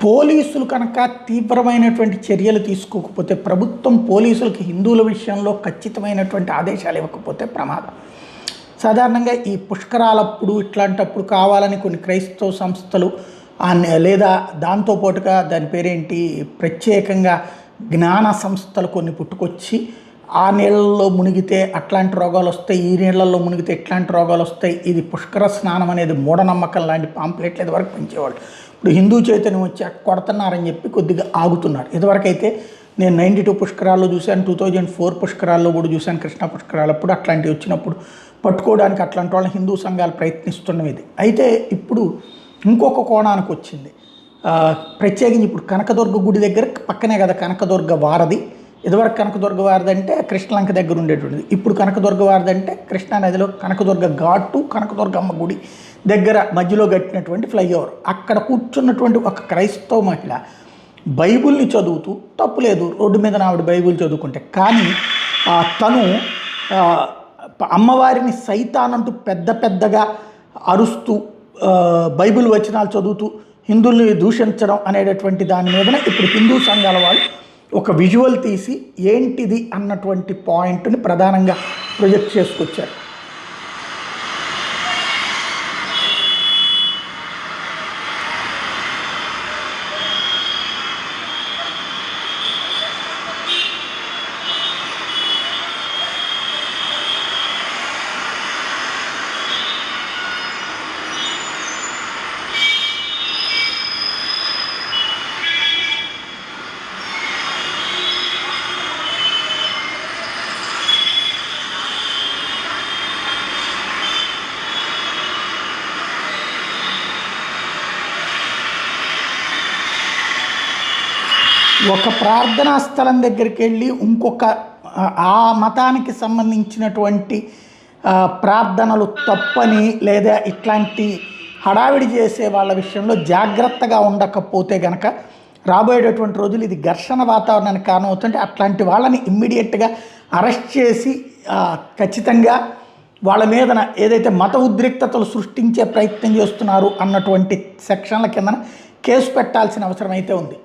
పోలీసులు కనుక తీవ్రమైనటువంటి చర్యలు తీసుకోకపోతే, ప్రభుత్వం పోలీసులకి హిందువుల విషయంలో ఖచ్చితమైనటువంటి ఆదేశాలు ఇవ్వకపోతే ప్రమాదం. సాధారణంగా ఈ పుష్కరాలప్పుడు ఇట్లాంటప్పుడు కావాలని కొన్ని క్రైస్తవ సంస్థలు లేదా దాంతోపాటుగా దాని పేరేంటి ప్రత్యేకంగా జ్ఞాన సంస్థలు కొన్ని పుట్టుకొచ్చి ఆ నీళ్ళల్లో మునిగితే అట్లాంటి రోగాలు వస్తాయి, ఈ నీళ్ళల్లో మునిగితే ఇట్లాంటి రోగాలు వస్తాయి, ఇది పుష్కర స్నానం అనేది మూఢనమ్మకం లాంటి పాంప్లెట్లు ఇదివరకు పెంచేవాళ్ళు. ఇప్పుడు హిందూ చైతన్యం వచ్చి కొడుతున్నారని చెప్పి కొద్దిగా ఆగుతున్నారు. ఇదివరకైతే నేను 92 పుష్కరాల్లో చూశాను, 2004 పుష్కరాల్లో కూడా చూశాను, కృష్ణా పుష్కరాలప్పుడు అట్లాంటివి వచ్చినప్పుడు పట్టుకోవడానికి అట్లాంటి వాళ్ళని హిందూ సంఘాలు ప్రయత్నిస్తున్నది. అయితే ఇప్పుడు ఇంకొక కోణానికి వచ్చింది. ప్రత్యేకించి ఇప్పుడు కనకదుర్గ గుడి దగ్గర పక్కనే కదా కనకదుర్గ వారధి. ఇదివరకు కనకదుర్గ వారధి అంటే కృష్ణలంక దగ్గర ఉండేటువంటిది. ఇప్పుడు కనకదుర్గ వారధి అంటే కృష్ణానదిలో కనకదుర్గ ఘాటు కనకదుర్గమ్మ గుడి దగ్గర మధ్యలో కట్టినటువంటి ఫ్లైఓవర్. అక్కడ కూర్చున్నటువంటి ఒక క్రైస్తవ మహిళ బైబిల్ని చదువుతూ, తప్పు లేదు రోడ్డు మీద ఆవిడ బైబిల్ చదువుకుంటే, కానీ తను అమ్మవారిని సైతానంటూ పెద్ద పెద్దగా అరుస్తూ బైబిల్ వచనాలు చదువుతూ హిందువుల్ని దూషించడం అనేటటువంటి దాని మీదన ఇప్పుడు హిందూ సంఘాల వాళ్ళు ఒక విజువల్ తీసి ఏంటిది అన్నటువంటి పాయింట్ని ప్రధానంగా ప్రొజెక్ట్ చేసుకొచ్చారు. ఒక ప్రార్థనా స్థలం దగ్గరికి వెళ్ళి ఇంకొక ఆ మతానికి సంబంధించినటువంటి ప్రార్థనలు తప్పని లేదా ఇట్లాంటి హడావిడి చేసే వాళ్ళ విషయంలో జాగ్రత్తగా ఉండకపోతే కనుక రాబోయేటటువంటి రోజులు ఇది ఘర్షణ వాతావరణానికి కారణమవుతుంటే అట్లాంటి వాళ్ళని ఇమ్మీడియట్గా అరెస్ట్ చేసి ఖచ్చితంగా వాళ్ళ మీదన ఏదైతే మత ఉద్రిక్తతలు సృష్టించే ప్రయత్నం చేస్తున్నారు అన్నటువంటి సెక్షన్ల కిందన కేసు పెట్టాల్సిన అవసరం అయితే ఉంది.